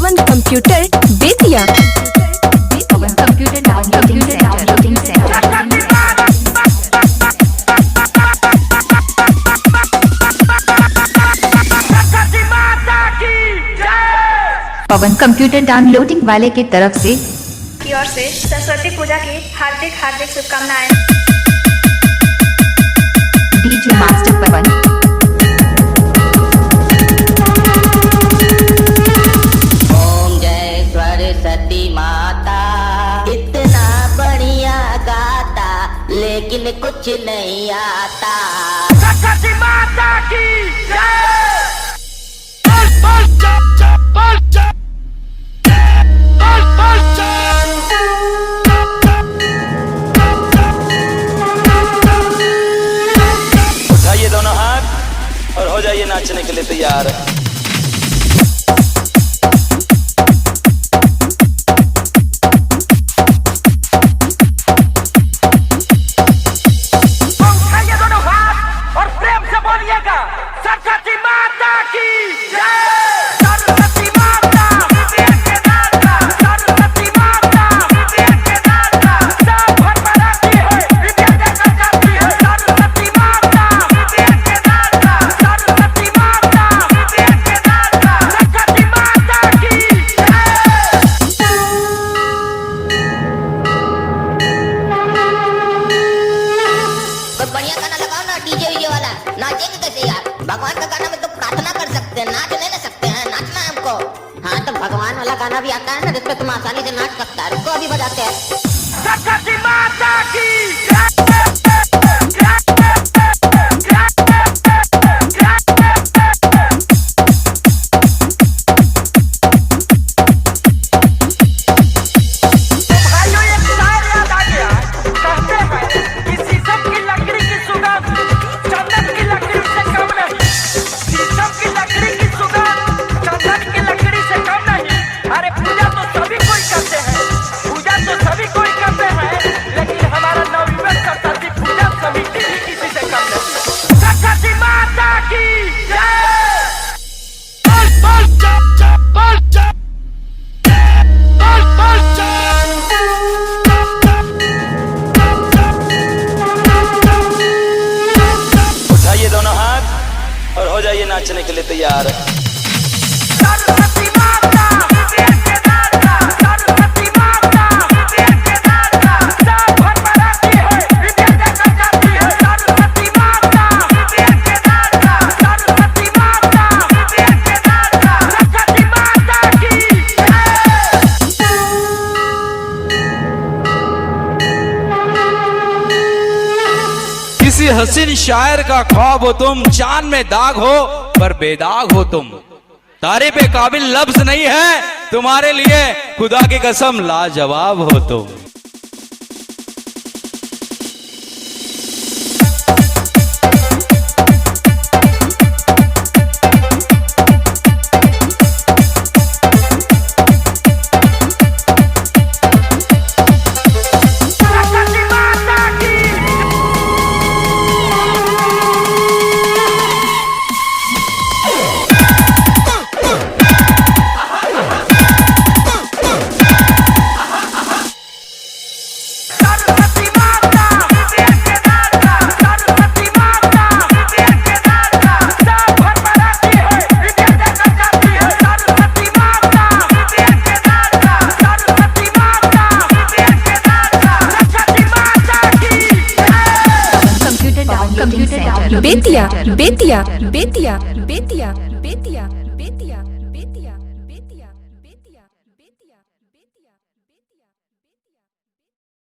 पवन computer Bettiah. पवन computer downloading centre. पवन computer downloading वाले की तरफ से की ओर से सरस्वती पूजा की हार्दिक शुभकामनाएं। डीजे मास्टर पवन। ओम जय सरस्वती माता, इतना बढ़िया गाता लेकिन कुछ नहीं आता। सरस्वती माता की जय। उठाइए दोनों हाथ और हो जाइए नाचने के लिए तैयार। उठाइए दोनों हाथ और प्रेम से बोलिएगा सरस्वती माता की जय। सरस्वती माता के दाता, सरस्वती माता के दाता, सब भर भराती है, विद्या देकर जाती है। सरस्वती माता के दाता, सरस्वती माता के दाता, सरस्वती माता की कोई बढ़िया गाना लगाओ ना, डीजे वीजे वाला। नाचेंगे कैसे यार? भगवान का गाना में तो प्रार्थना कर सकते हैं, नाच नहीं ना सकते हैं। नाचना है हमको। हाँ तो भगवान वाला गाना भी आता है ना, जिसमें तुम आसानी से नाच सकता है। उसको अभी बजाते हैं। सरस्वती माता की जय। भाइयों एक शायर याद आ गया। कहते हैं कि शीशम की लकड़ी की सुगंध चंदन की लकड़ी से कम नहीं। शीशम की लकड़ी की सुगंध चंदन की लकड़ी से कम नहीं। अरे पूजा तो सभी कोई करते हैं, पूजा तो सभी कोई करते हैं, लेकिन हमारा नवयुवक सरस्वती पूजा समिति भी किसी से कम नहीं। सरस्वती माता की जय। उठाइए दोनों हाथ और हो जाइए नाचने के लिए तैयार। सरस्वती माता के दाता, सरस्वती माता के दाता, सब भर भराती है, विद्या देकर जाती है। सरस्वती माता के दाता, सरस्वती माता के दाता, सरस्वती माता की किसी हसीन शायर का ख्वाब हो तुम, चांद में दाग हो पर बेदाग हो तुम। तारीफ पे काबिल लफ्ज नहीं है तुम्हारे लिए, खुदा की कसम लाजवाब हो तुम। सरस्वती माता की सरस्वती माता के दाता, सरस्वती माता के दाता, सब भर भराती है, विद्या देकर जाती है। सरस्वती माता के दाता, सरस्वती माता के दाता, सरस्वती माता की computer downloading centre. Bettiah Bettiah Bettiah Bettiah Bettiah.